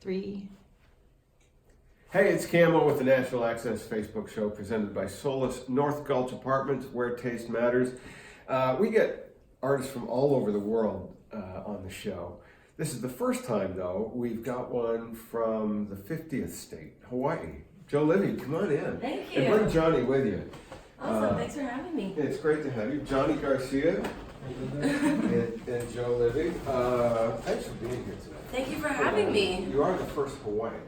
3. Hey, it's Camo with the NashvilleAccess Facebook show presented by Solis North Gulch Apartments, where taste matters. We get artists from all over the world on the show. This is the first time, though, we've got one from the 50th state, Hawaii. Jolivi, come on in. Thank you. And bring Johnny with you. Awesome, thanks for having me. It's great to have you. Johnny Garcia and Jolivi. Thanks for being here today. Thank you for having me. You are the first Hawaiian.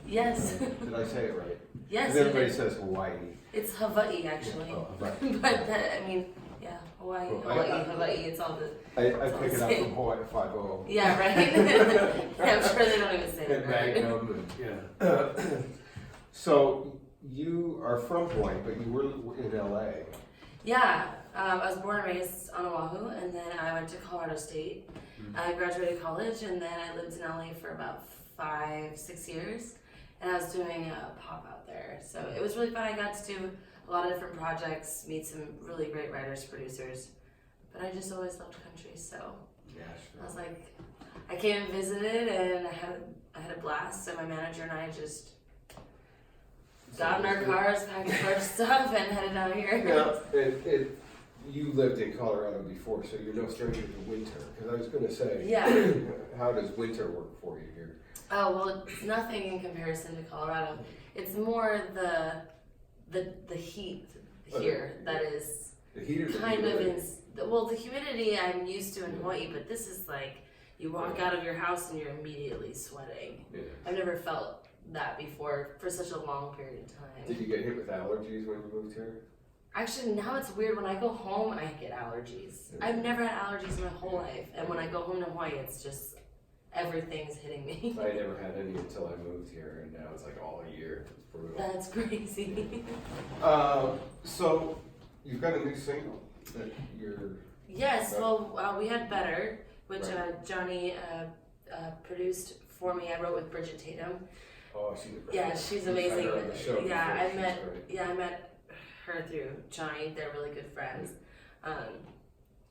Yes. Did I say it right? Yes. Because everybody says Hawaii. It's Hawaii, actually. Oh, Hawaii. But that, I mean, yeah, Hawaii, Cool. Hawaii, it's all the... I pick it up from Hawaii 5-0. Yeah, right? Yeah, I'm sure they don't even say that, And right? Magnum, and, yeah. So, you are from Hawaii, but you were in LA. Yeah, I was born and raised on Oahu, and then I went to Colorado State. I graduated college, and then I lived in LA for about 5-6 years, and I was doing pop out there. So it was really fun. I got to do a lot of different projects, meet some really great writers, producers, but I just always loved country, so Nashville. I was like, I came and visited, and I had a blast. So my manager and I just got in our cars, packed our stuff, and headed out here. Yeah, you lived in Colorado before, so you're no stranger to winter. Because I was going to say, Yeah. how does winter work for you here? Oh, well, it's nothing in comparison to Colorado. It's more the heat here that is The heat or the kind of humidity? the humidity I'm used to in Hawaii, but this is like you walk out of your house and you're immediately sweating. Yeah. I've never felt that before for such a long period of time. Did you get hit with allergies when you moved here? Actually, now it's weird. When I go home, I get allergies. Yeah. I've never had allergies my whole life, and when I go home to Hawaii, it's just everything's hitting me. I never had any until I moved here, and now it's like all year. It's brutal. That's crazy. So you've got a new single that you're. Yes, well, we had Better, which Right. Johnny produced for me. I wrote with Bridget Tatum. Oh, she's a great. Yeah, she's We've amazing. had her on the show Yeah, before. I She's met great. I met her through Johnny. They're really good friends.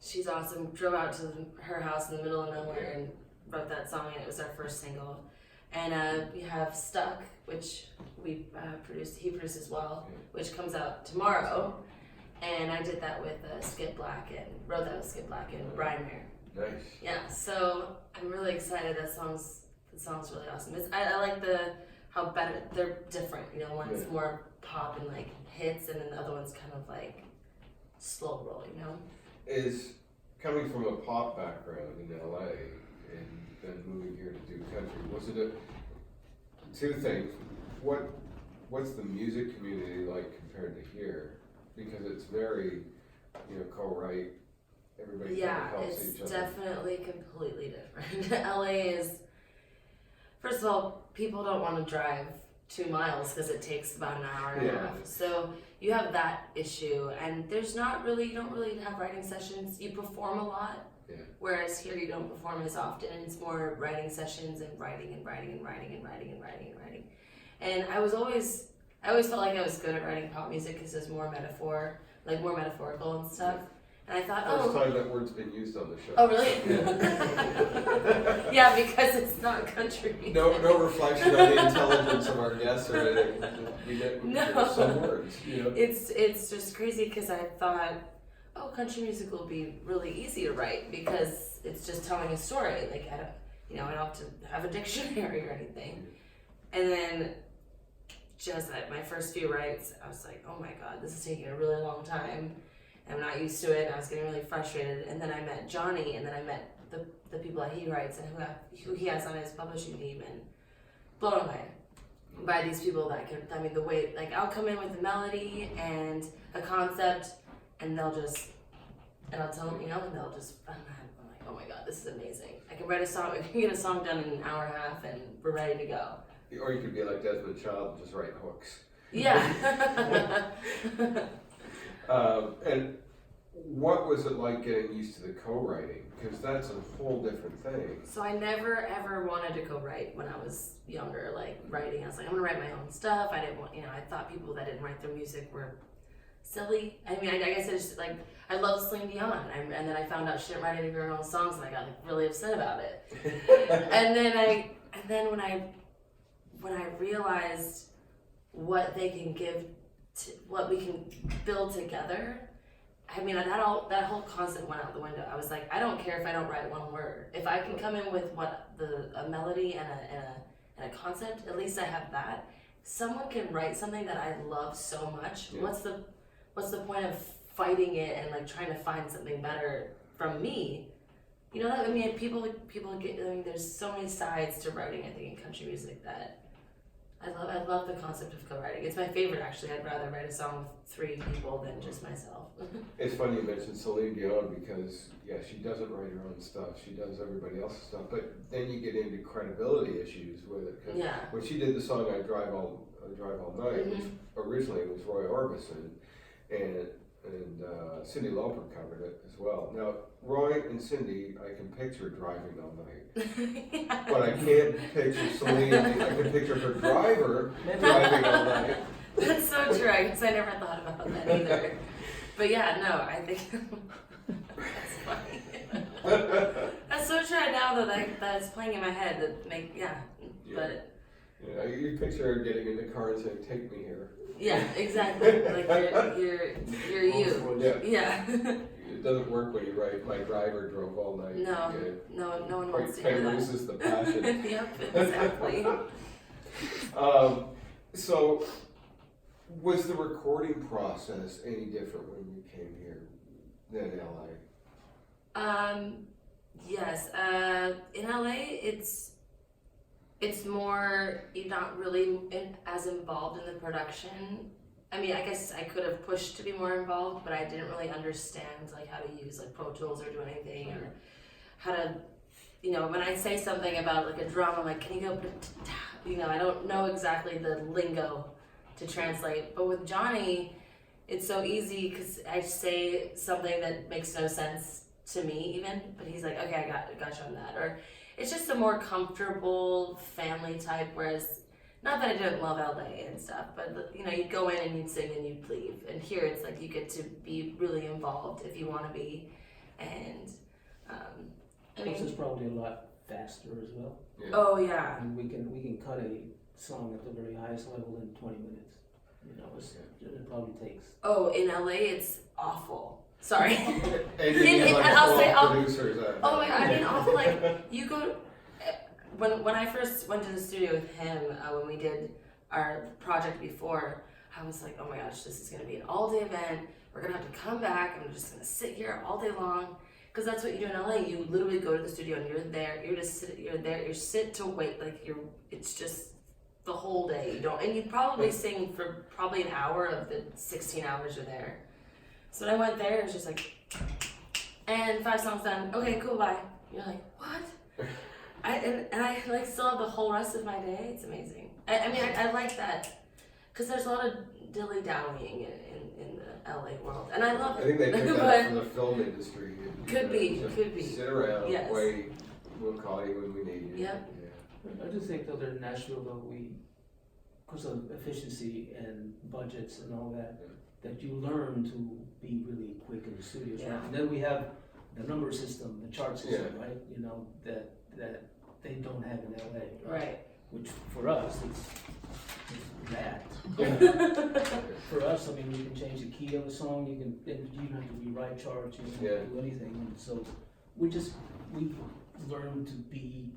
She's awesome. Drove out to her house in the middle of nowhere and wrote that song, and it was our first single. And we have Stuck, which we produced. He produced as well, which comes out tomorrow. And I did that with Skip Black and wrote that with Skip Black and Brian Mayer. Nice. Yeah, so I'm really excited. That song's really awesome. I like how better they're different. You know, one's more pop and like hits, and then the other one's kind of like slow roll. You know. Is coming from a pop background in LA and then moving here to do country, was it two things? What's the music community like compared to here? Because it's very, co-write. Everybody kind of helps each it's other. definitely completely different. LA is, first of all, people don't want to drive 2 miles because it takes about an hour and a half. So you have that issue, and you don't really have writing sessions. You perform a lot, whereas here you don't perform as often. It's more writing sessions and writing and writing and writing and writing and writing and writing. And I always felt like I was good at writing pop music because there's more more metaphorical and stuff. And I thought, First time that word's been used on the show. Oh, really? Yeah. Yeah, because it's not country music. No reflection on the intelligence of our guests or anything. We get some words. It's just crazy because I thought, country music will be really easy to write because it's just telling a story. Like I don't have to have a dictionary or anything. And then just at my first few writes, I was like, oh my god, this is taking a really long time. I'm not used to it, and I was getting really frustrated. And then I met Johnny, and then I met the people that he writes and who he has on his publishing team, and blown away by these people that the way, like, I'll come in with a melody and a concept, and I'll tell them, and they'll just, I'm like, oh my god, this is amazing. I can write a song, I can get a song done in an hour and a half, and we're ready to go. Or you could be like Desmond Child and just write hooks. Yeah. And what was it like getting used to the co-writing? Because that's a whole different thing. So I never ever wanted to co-write when I was younger, like writing. I was like, I'm gonna write my own stuff. I didn't want, I thought people that didn't write their music were silly. I mean, I guess it's just like, I love Celine Dion, and then I found out she didn't write any of her own songs, and I got like really upset about it. and then when I when I realized what they can give, what we can build together. I mean, that whole concept went out the window. I was like, I don't care if I don't write one word. If I can come in with a melody and a concept, at least I have that. Someone can write something that I love so much. Yeah. What's the point of fighting it and like trying to find something better from me? You know, I mean, people get. I mean, there's so many sides to writing. I think in country music that I love the concept of co-writing. It's my favorite, actually. I'd rather write a song with 3 people than just myself. It's funny you mentioned Celine Dion because, yeah, she doesn't write her own stuff. She does everybody else's stuff. But then you get into credibility issues with it. Yeah. When she did the song I Drive All Night, which originally was Roy Orbison, and Cyndi Lauper covered it as well. Now, Roy and Cyndi, I can picture driving all night. Yeah. But I can't picture Celine. I can picture her driver driving all night. That's so true. I guess I never thought about that either. But yeah, no, I think that's funny. That's so true now that's playing in my head. But yeah, you picture her getting in the car and saying, "Take me here." Yeah, exactly. Like you're you. Yeah. It doesn't work when you write "My driver drove all night." No one wants to hear that. Kind of loses the passion. Yep, exactly. So, was the recording process any different when you came here than LA? Yes. In LA, it's more, you're not really as involved in the production. I mean, I guess I could have pushed to be more involved, but I didn't really understand like how to use like Pro Tools or do anything, or how to, you know, when I say something about like a drum, I'm like, can you go, you know, I don't know exactly the lingo to translate. But with Johnny, it's so easy because I say something that makes no sense to me even, but he's like, okay, I got you on that. Or it's just a more comfortable family type, whereas, not that I didn't love LA and stuff, but you know, you'd go in and you'd sing and you'd leave. And here it's like you get to be really involved if you want to be. And I mean, it's probably a lot faster as well. Yeah. Oh yeah. And we can cut a song at the very highest level in 20 minutes. You know, it probably takes. Oh, in LA it's awful. Sorry. I'll say producers. Oh my god, I mean awful. Like you go. When I first went to the studio with him, when we did our project before, I was like, oh my gosh, this is going to be an all-day event. We're going to have to come back, and we're just going to sit here all day long. Because that's what you do in LA. You literally go to the studio, and you're there. You're there. You sit to wait. Like it's just the whole day. You don't, and you probably sing for probably an hour of the 16 hours you're there. So when I went there, it was just like, and 5 songs done. Okay, cool, bye. You're like, what? I like still have the whole rest of my day. It's amazing. I mean, I like that because there's a lot of dilly-dallying in the LA world, and I love it. I think they picked that up from the film industry. Could be. Sit around, yes. wait. We'll call you when we need you. Yep. Yeah. I just think that in Nashville, though, because of efficiency and budgets and all that, that you learn to be really quick in the studios. Yeah. Right? And then we have the number system, the chart system, right? You know, that they don't have in LA. Right. Which for us, it's that. For us, I mean, you can change the key of a song. You don't have to rewrite charts. You don't have to do anything. And so we've learned to be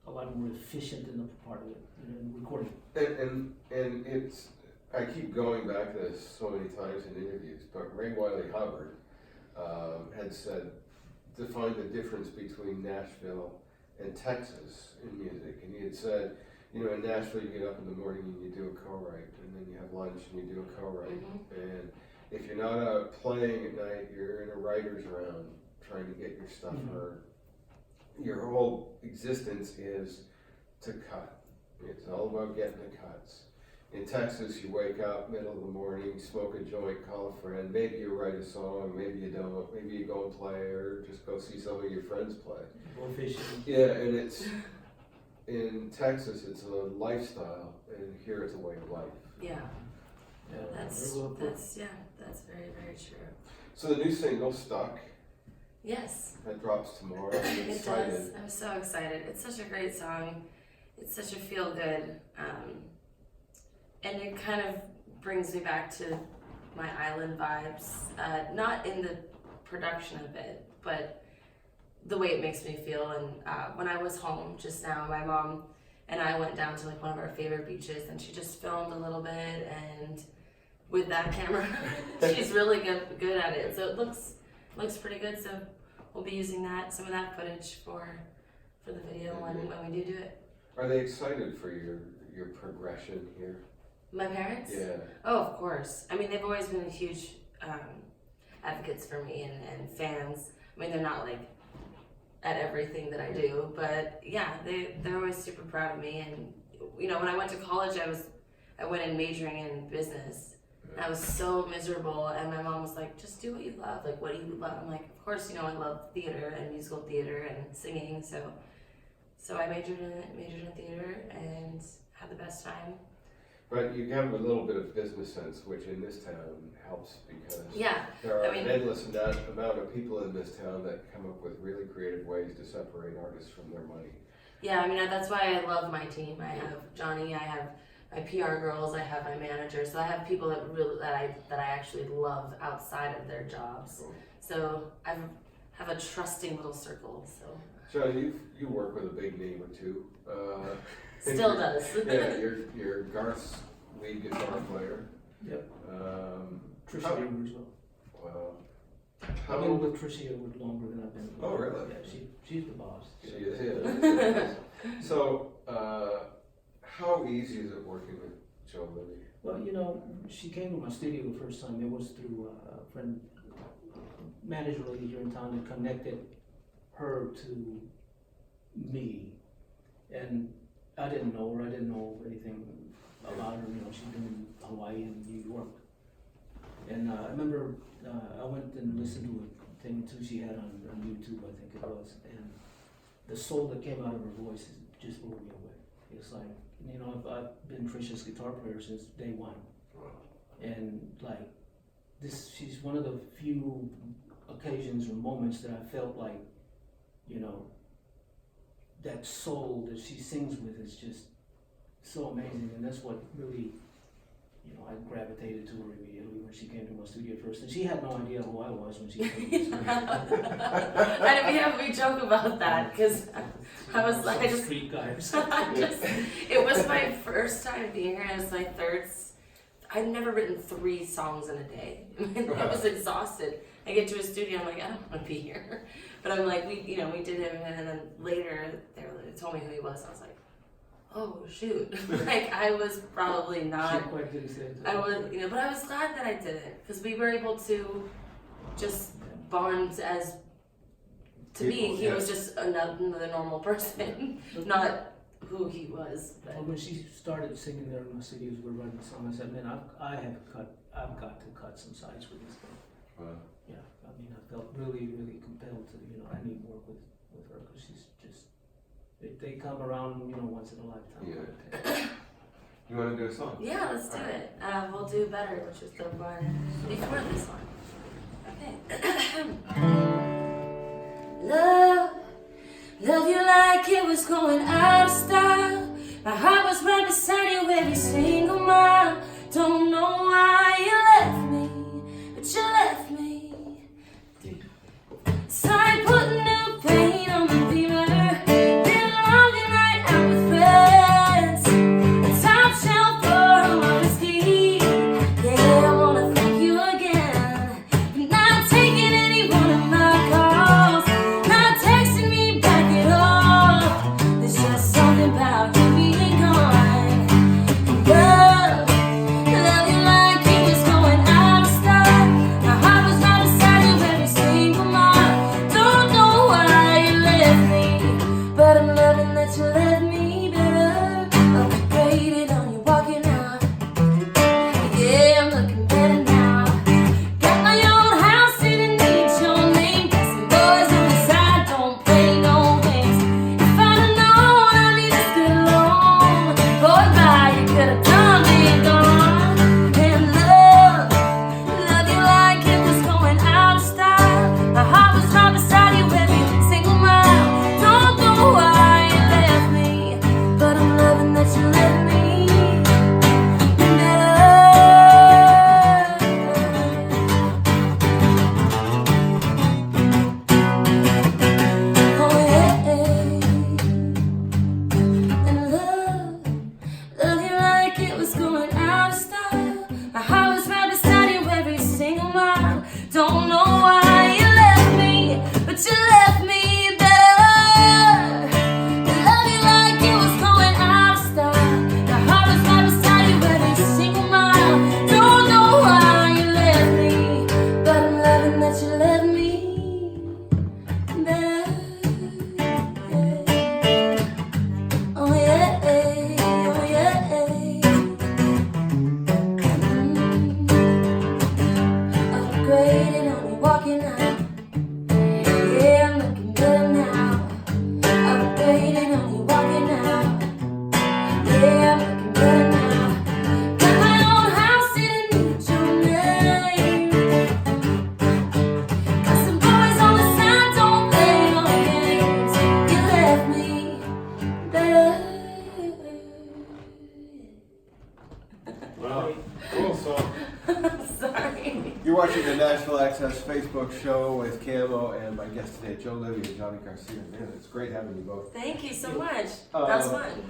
a lot more efficient in the part of it, you know, in recording. And it's, I keep going back to this so many times in interviews, but Ray Wiley Hubbard had said, defined the difference between Nashville and Texas in music. And he had said, you know, in Nashville you get up in the morning and you do a co-write, and then you have lunch and you do a co-write. Mm-hmm. And if you're not out playing at night, you're in a writer's round trying to get your stuff heard. Your whole existence is to cut. It's all about getting the cuts. In Texas, you wake up middle of the morning, smoke a joint, call a friend. Maybe you write a song, maybe you don't. Maybe you go and play, or just go see some of your friends play. Go fishing. Yeah, and it's in Texas, it's a lifestyle, and here it's a way of life. Yeah. That's very, very true. So the new single, Stuck. Yes. That drops tomorrow. I'm It excited. does. I'm so excited. It's such a great song. it's such a feel good, and it kind of brings me back to my island vibes. Not in the production of it, but the way it makes me feel. And when I was home just now, my mom and I went down to like one of our favorite beaches, and she just filmed a little bit, and with that camera, she's really good at it. So it looks pretty good. So we'll be using some of that footage for the video when we do it. Are they excited for your progression here? My parents? Yeah. Oh, of course. I mean, they've always been huge advocates for me and fans. I mean, they're not like at everything that I do, but yeah, they're always super proud of me. And you know, when I went to college, I went in majoring in business. And I was so miserable, and my mom was like, "Just do what you love. Like, what do you love?" I'm like, "Of course, you know, I love theater and musical theater and singing." So I majored in theater and had the best time. But you have a little bit of business sense, which in this town helps because there are an endless amount of people in this town that come up with really creative ways to separate artists from their money. Yeah, I mean, that's why I love my team. I have Johnny, I have my PR girls, I have my manager. So I have people that I actually love outside of their jobs. Cool. So I have a trusting little circle. So you work with a big name or two. Still does. Yeah, you're Garth's lead guitar player. Yep. Tricia How- Hayward as well. Wow. I've been with Tricia Hayward longer than I've been with Oh, really? Yeah, she's the boss. She is. So, how easy is it working with Jolivi? Well, you know, she came to my studio the first time. It was through a friend, manager lady here in town that connected her to me. And I didn't know her. I didn't know anything about her. You know, she'd been in Hawaii and New York. And I remember I went and listened to a thing too she had on YouTube, I think it was. And the soul that came out of her voice just blew me away. It's like, you know, I've been Tricia's guitar player since day one. Wow. And like she's one of the few occasions or moments that I felt like, you know, that soul that she sings with is just so amazing. And that's what really, you know, I gravitated to her immediately when she came to my studio first. And she had no idea who I was when she came to my studio. we joke about that because I was like, street guys. It was my first time being here, and it's my third. I've never written 3 songs in a day. I was exhausted. I get to a studio, I'm like, I don't want to be here. But I'm like, we did him, and then later they told me who he was. I was like, oh shoot! Like I was probably not. Quite good at it. I was, you know, but I was glad that I did it because we were able to just bond as. To me, he was just another normal person, not who he was. But. Well, when she started singing there in my studios, we're writing the song. I said, "Man, I've got to cut some sides with this thing." Wow. Yeah, I mean, I felt really, really compelled to, you know, I need to work with her because she's just. They come around, you know, once in a lifetime. Yeah. You want to do a song? Yeah, let's do it. We'll do Better, which is the one before this one. Okay. Love you like it was going out of style. My heart was right beside you every single mile. Don't know why you left me, but you left me. Sorry, putting new paint on the beamer. Been a long night out with friends. A top shelf for a whiskey. Yeah, I wanna thank you again for not taking any one of my calls, not texting me back at all. There's just something about that you left me. Don't know why you left me, but you left me better. Love you like it was going out of style. My heart was right beside you every single mile. Don't know why you left me, but I'm loving that you left me better. Oh yeah, oh yeah. Upgraded on you walking out. Yeah, I'm looking better now. Upgraded on you walking out. Yeah, I'm looking better now. Got my own house, didn't need your name. Got some boys on the side, don't play no games. You left me better. Wow, cool song. Sorry. You're watching the Nashville Access Facebook show with Camo and my guest today, Jolivi and Johnny Garcia. Man, it's great having you both. Thank you so much. That was fun.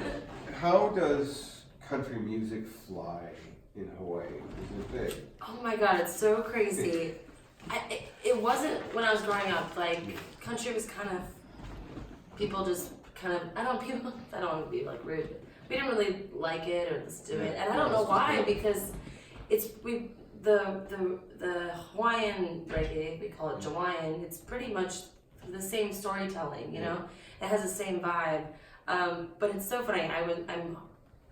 How does country music fly in Hawaii? Is it big? Oh my god, it's so crazy. It wasn't when I was growing up. Like country was kind of people just kind of I don't want to be like rude. We didn't really like it or just do it, and I don't know why because the Hawaiian reggae, we call it Hawaiian. It's pretty much the same storytelling, you know. It has the same vibe, but it's so funny.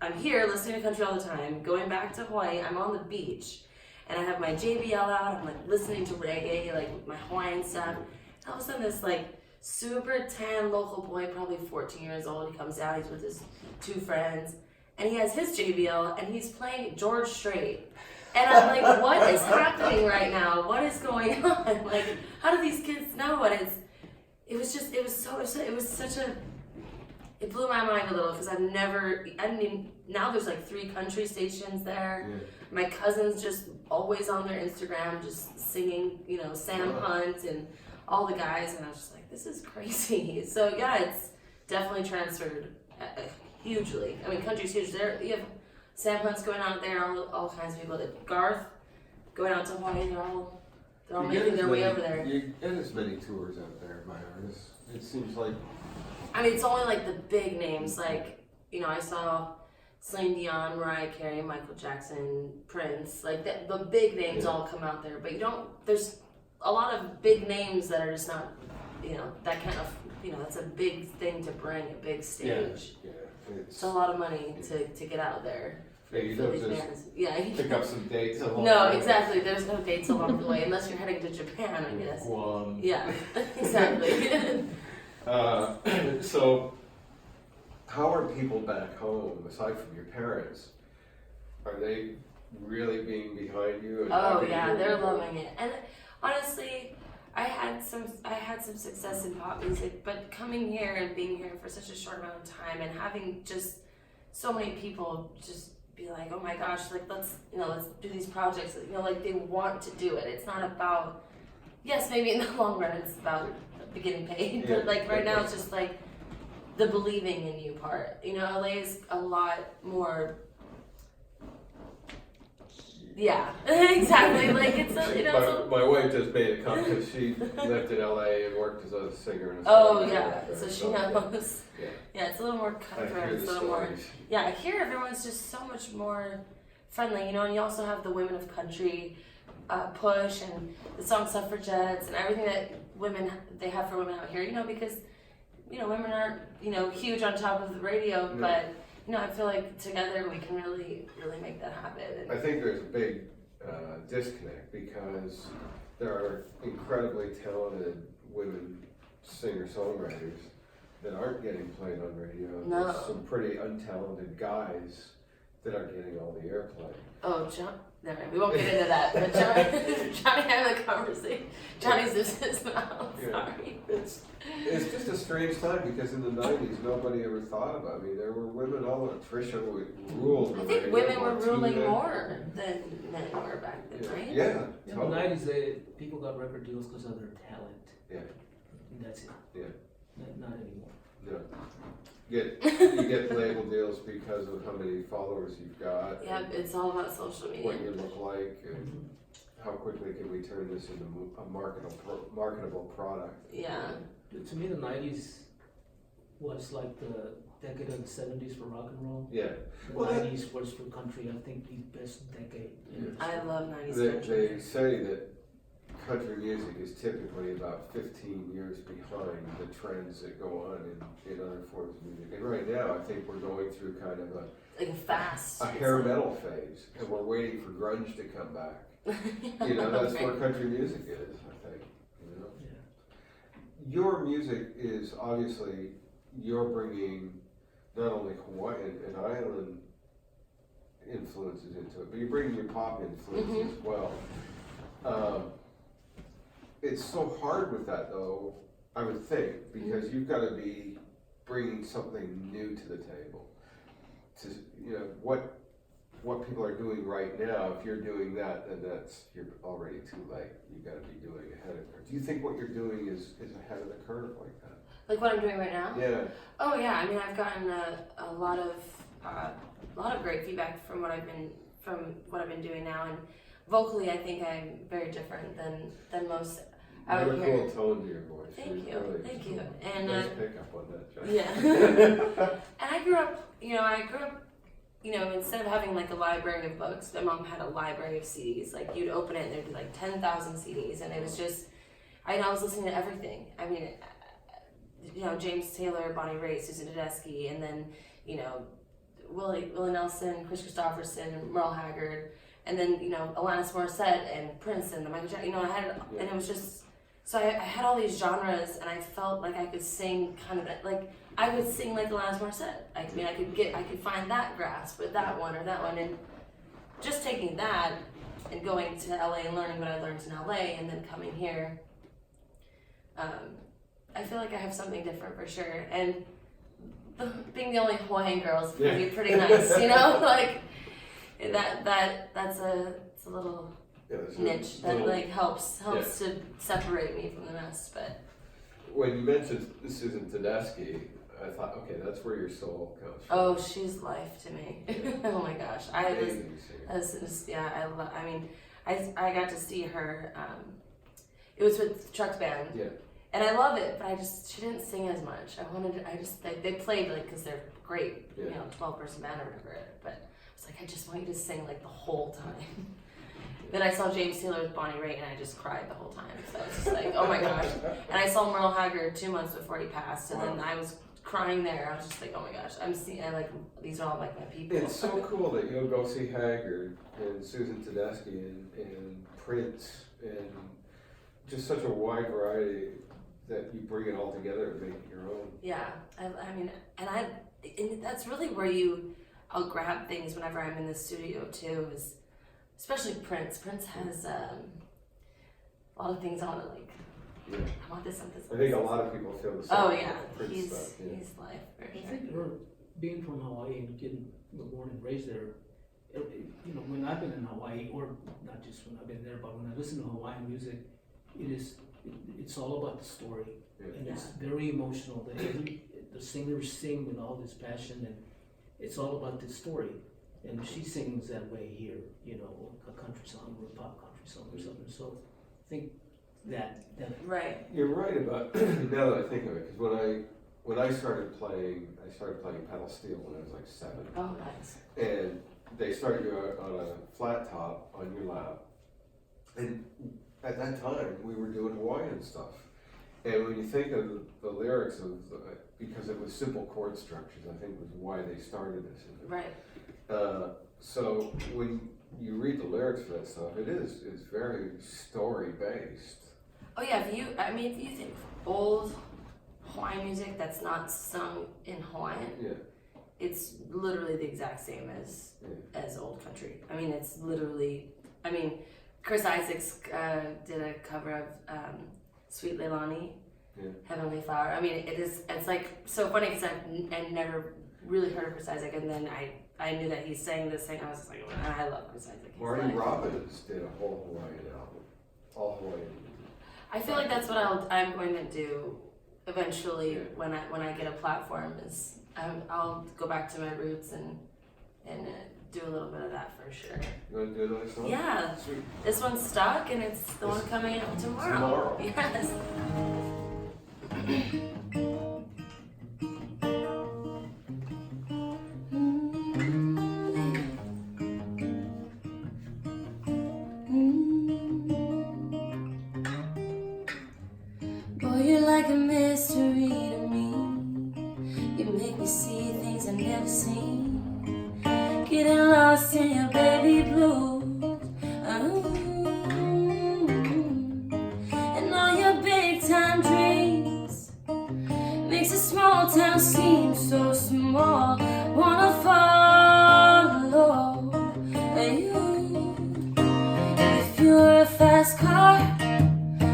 I'm here listening to country all the time. Going back to Hawaii, I'm on the beach, and I have my JBL out. I'm like listening to reggae, like with my Hawaiian stuff. And all of a sudden, this like super tan local boy, probably 14 years old, he comes out. He's with his 2 friends, and he has his JBL, and he's playing George Strait. And I'm like, what is happening right now? What is going on? Like, how do these kids know? And it blew my mind a little because now there's like 3 country stations there. Yeah. My cousin's just always on their Instagram, just singing, you know, Sam Hunt and all the guys. And I was just like, this is crazy. So yeah, it's definitely transferred hugely. I mean, country's huge. You have Sam Hunt's going out there, all kinds of people. Garth going out to Hawaii. They're all making their way over there. You get as many tours out there by artists. It seems like. I mean, it's only like the big names. Like, you know, I saw Celine Dion, Mariah Carey, Michael Jackson, Prince. Like the big names all come out there. But you don't. There's a lot of big names that are just not. You know, that kind of. You know, that's a big thing to bring, a big stage. Yeah. It's a lot of money to get out there. Yeah, you don't just pick up some dates along the way. No, exactly. There's no dates along the way unless you're heading to Japan, I guess. Guam. Yeah, exactly. So, how are people back home, aside from your parents? Are they really being behind you? And oh yeah, they're loving it. And honestly, I had some success in pop music, but coming here and being here for such a short amount of time and having just so many people just be like, oh my gosh, like let's do these projects, you know, like they want to do it. It's not about, yes, maybe in the long run it's about getting paid, but like right now it's just like the believing in you part. You know, LA is a lot more. Yeah, exactly. Like it's a, you know. My wife just made a comment because she lived in LA and worked as a singer and a oh yeah, so she knows. Yeah. Yeah, it's a little more cutthroat. It's a little more. Yeah, here everyone's just so much more friendly, you know. And you also have the Women of Country push and the song Suffragettes and everything that they have for women out here, you know, because you know women aren't huge on top of the radio, but. You know, I feel like together we can really, really make that happen. I think there's a big disconnect because there are incredibly talented women singer-songwriters that aren't getting played on radio. No. There's some pretty untalented guys that are getting all the airplay. Oh, John. Never mind. We won't get into that. But Johnny had a conversation. Johnny's just his mouth. Yeah. Sorry. It's just a strange time because in the 90s nobody ever thought about me. There were women all over. Trisha ruled. I think women were ruling more than men were back then, right? Yeah. In the 90s, people got record deals because of their talent. Yeah. And that's it. Yeah. Not anymore. No. You get label deals because of how many followers you've got. Yeah, it's all about social media. What you look like and how quickly can we turn this into a marketable product. Yeah. To me, the 90s was like the decade of the 70s for rock and roll. Yeah. The Well, 90s was for country, I think, the best decade. I love 90s country. They say that country music is typically about 15 years behind the trends that go on in other forms of music. And right now, I think we're going through kind of like a fast. a hair metal phase, and we're waiting for grunge to come back. That's where country music is, I think. Yeah. Your music is obviously, you're bringing not only Hawaiian and island influences into it, but you're bringing your pop influences as well. It's so hard with that though, I would think, because you've got to be bringing something new to the table. To what people are doing right now, if you're doing that, then you're already too late. You've got to be doing ahead of the curve. Do you think what you're doing is ahead of the curve like that? Like what I'm doing right now? Yeah. Oh yeah, I mean I've gotten a lot of great feedback from what I've been doing now, and vocally I think I'm very different than most out You have a here. cool tone to your voice. Thank you, Really, thank you. And nice pickup on that, John. yeah. And I grew up, instead of having like a library of books, my mom had a library of CDs. Like you'd open it and there'd be like 10,000 CDs, and it was just, I was listening to everything. I mean, James Taylor, Bonnie Raitt, Susan Tedeschi, and then, Willie Nelson, Chris Christopherson, and Merle Haggard, and then, Alanis Morissette and Prince and the Michael Jackson, and it was just, so I had all these genres, and I felt like I could sing kind of, like, I would sing like Alanis Morissette. I mean, I could find that grasp with that one or that one, and just taking that and going to LA and learning what I learned in LA and then coming here, I feel like I have something different for sure, and being the only Hawaiian girl is pretty nice, like that's a little niche that helps to separate me from the rest. But when you mentioned Susan Tedeschi, I thought, okay, that's where your soul comes from. Oh, she's life to me. Oh my gosh, I got to see her. It was with Chuck's band. Yeah. And I love it, but she didn't sing as much. They played because they're great, 12-person band or whatever. But I was like, I just want you to sing like the whole time. Then I saw James Taylor with Bonnie Raitt, and I just cried the whole time. So I was just like, oh my gosh. And I saw Merle Haggard 2 months before he passed, and then I was crying there. I was just like, oh my gosh, these are all like my people. It's so cool that you'll go see Haggard and Susan Tedeschi and Prince and just such a wide variety that you bring it all together and make it your own. Yeah, and that's really where I'll grab things whenever I'm in the studio too, is especially Prince. Prince has a lot of things I want to like. Yeah. I want this and this. I think a lot of people feel the same. Oh yeah, Prince he's stuff, life. I think being from Hawaii and getting born and raised there, when I've been in Hawaii, or not just when I've been there, but when I listen to Hawaiian music, it's all about the story, and it's very emotional. The singers sing with all this passion, and it's all about this story. And she sings that way here, a country song or a pop country song or something. So I think that right. You're right about now that I think of it, because when I started playing pedal steel when I was like 7. Oh, nice. And they start you on a flat top on your lap, and at that time we were doing Hawaiian stuff. And when you think of the lyrics because it was simple chord structures, I think was why they started this. Right. So when you read the lyrics for that stuff, it's very story based. Oh yeah, if you think old Hawaiian music that's not sung in Hawaiian, it's literally the exact same as Old Country. I mean, it's literally. I mean, Chris Isaacs did a cover of Sweet Leilani, Heavenly Flower. I mean, it's like so funny because I never really heard of Chris Isaac, and then I knew that he sang this thing. I was just like, I love Chris Isaac. Marty Robbins did a whole Hawaiian album, all Hawaiian. I feel like that's what I'm going to do eventually when I get a platform. Is I'll go back to my roots and do a little bit of that for sure. You want to do another song? Yeah. Sweet. This one's stuck, and it's the one coming out tomorrow. Yes. Boy, you're like a mystery to me. You make me see things I've never seen. Getting lost in your baby blues. And all your big time dreams makes a small town seem so small. Wanna follow you. If you were a fast car,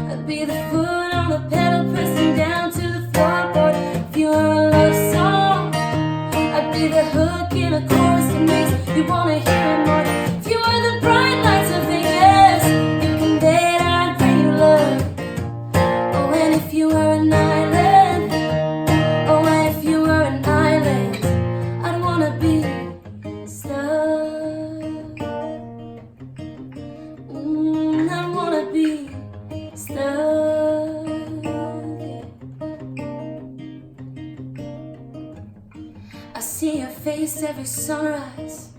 I'd be the foot on the pedal, pressing down to the floorboard. If you were a love song, I'd be the hook in a chorus that makes you wanna hear it more. If you were the bright lights of Vegas, you can bet I'd bring you love. Oh, and if you were an island, oh, and if you were an island, I'd wanna be stuck. I'd wanna be stuck. I see your face every sunrise.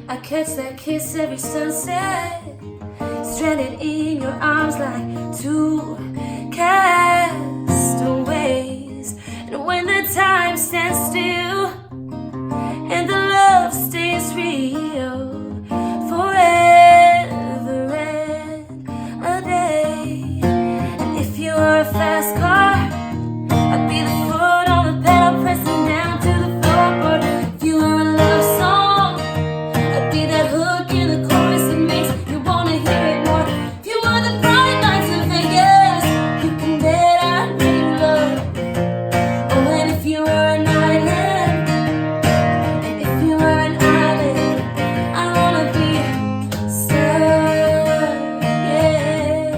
I catch that kiss every sunset. Stranded in your arms like two castaways. And when the time stands still and the love stays real forever and a day. And if you were a fast car, I'd be the foot on the pedal, pressing down to the floorboard. If you were a love song, I'd be that hook in the chorus that makes you wanna hear it more. If you were the bright lights of Vegas, you can bet I'd bring you love. Oh, and if you were an island, if you were an island, I wanna be stuck, yeah.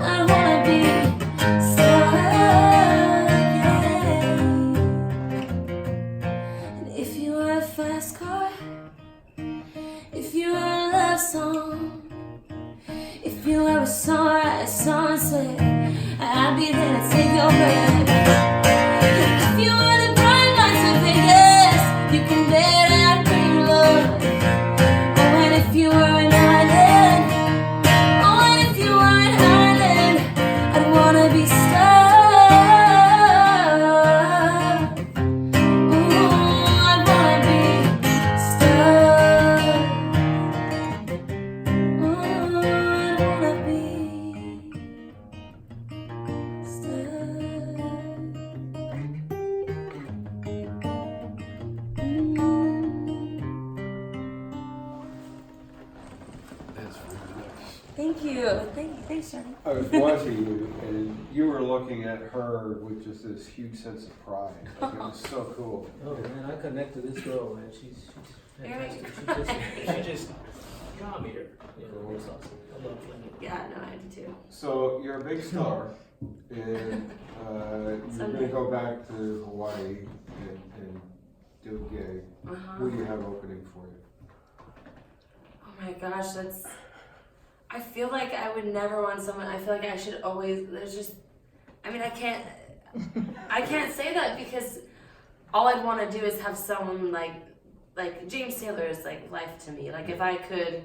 I wanna be stuck, yeah. And if you were a fast car, if you were a love song, if you were a sunrise, sunset, I'd be there to take your breath. If you were the bright lights of Vegas, you can bet I'd bring you love. Oh, and if you were an island, oh, and if you were an island, I'd wanna be stuck. Ooh, I'd wanna be stuck. Ooh, I'd wanna be That's really nice. Thank you. Thanks, Johnny. I was watching you, and you were looking at her with just this huge sense of pride. Like, it was so cool. Oh man, I connect to this girl, man. She's Very fantastic. She just got me here. Yeah, it's awesome. I love playing it. Yeah, no, I do too. So you're a big star, and you're going to go back to Hawaii and do a gig. Who do you have opening for you? Oh my gosh, I feel like I would never want someone. I feel like I should always. There's just. I mean, I can't say that because all I'd want to do is have someone like James Taylor is like life to me. Like if I could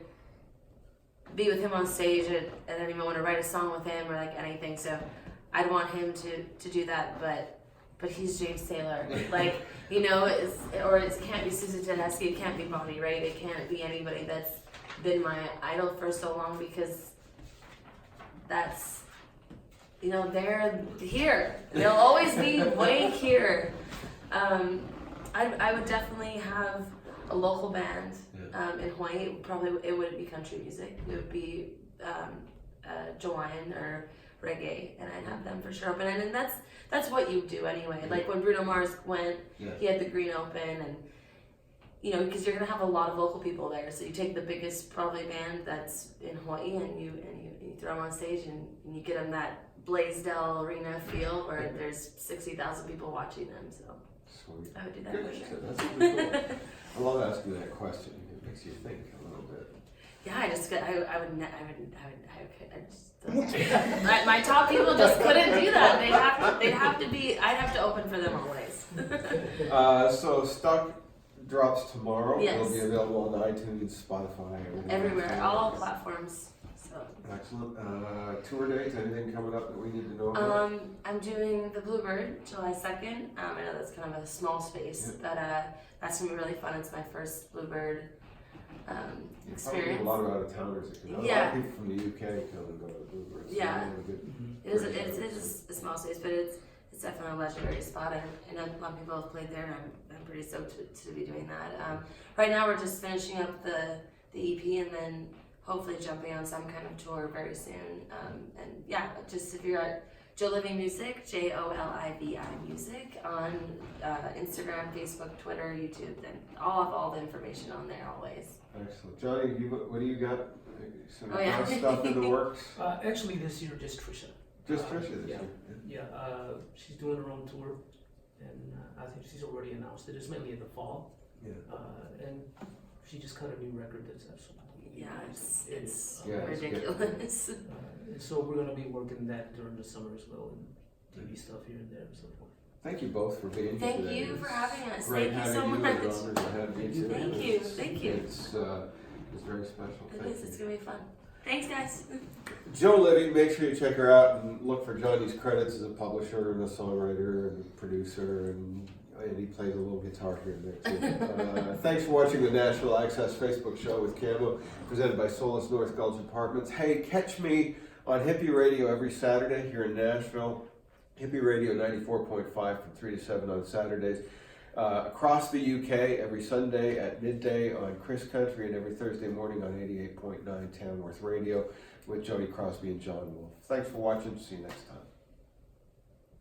be with him on stage at any moment, or write a song with him, or like anything. So I'd want him to do that, but he's James Taylor. Like, you know, it can't be Susan Tedeschi, it can't be Bonnie Raitt, it can't be anybody that's been my idol for so long, because that's, you know, they're here. They'll always be way here. I would definitely have a local band in Hawaii. It wouldn't be country music. It would be Hawaiian or reggae, and I'd have them for sure open. And that's what you do anyway. Yeah. Like when Bruno Mars went, Yeah. he had the Green Open, and because you're gonna have a lot of local people there. So you take the biggest probably band that's in Hawaii, and you throw them on stage, and you get them that Blaisdell Arena feel where there's 60,000 people watching them. So Sweet. I would do that Good for answer. sure. That's really cool. I love asking that question. It makes you think a little bit. Yeah, my top people just couldn't do that. They'd have to be. I'd have to open for them always. So Stuck drops tomorrow. Yes. It'll be available on iTunes, Spotify, Everywhere, all platforms. So. Excellent. Tour dates, anything coming up that we need to know about? I'm doing the Bluebird July 2nd. I know that's kind of a small space, but that's gonna be really fun. It's my first Bluebird experience. Probably a lot of out-of-towners that come. A lot of people from the UK come and go to the Bluebird. So Yeah. really It is a small space, but it's definitely a legendary spot, and a lot of people have played there, and I'm pretty stoked to be doing that. Right now we're just finishing up the EP, and then hopefully jumping on some kind of tour very soon. And yeah, just if you're at Jolivi Music, JOLIVI Music, on Instagram, Facebook, Twitter, YouTube, then I'll have all the information on there always. Excellent. Johnny, what do you got? Some Oh, yeah. stuff in the works? Actually, this year, just Trisha. Just Trisha this year. Yeah, she's doing her own tour, and I think she's already announced it. It's mainly in the fall. Yeah. And she just cut a new record that's absolutely It's Yeah, it's ridiculous. and so we're going to be working that during the summer as well, and TV stuff here and there and so forth. Thank you both for being here Thank today. you for having us. Great Thank you having so you, much. and honored to have you too. Thank you. Thank you. It's very special. It Thank is. you. It's gonna be fun. Thanks, guys. Jolivi, make sure you check her out and look for Johnny's credits as a publisher and a songwriter and a producer, and he plays a little guitar here and there too. Thanks for watching the Nashville Access Facebook show with Camo, presented by Solis North Gulch Apartments. Hey, catch me on Hippie Radio every Saturday here in Nashville. Hippie Radio 94.5 from 3 to 7 on Saturdays. Across the UK every Sunday at midday on Chris Country, and every Thursday morning on 88.9 Tamworth Radio with Jody Crosby and John Wolf. Thanks for watching. See you next time.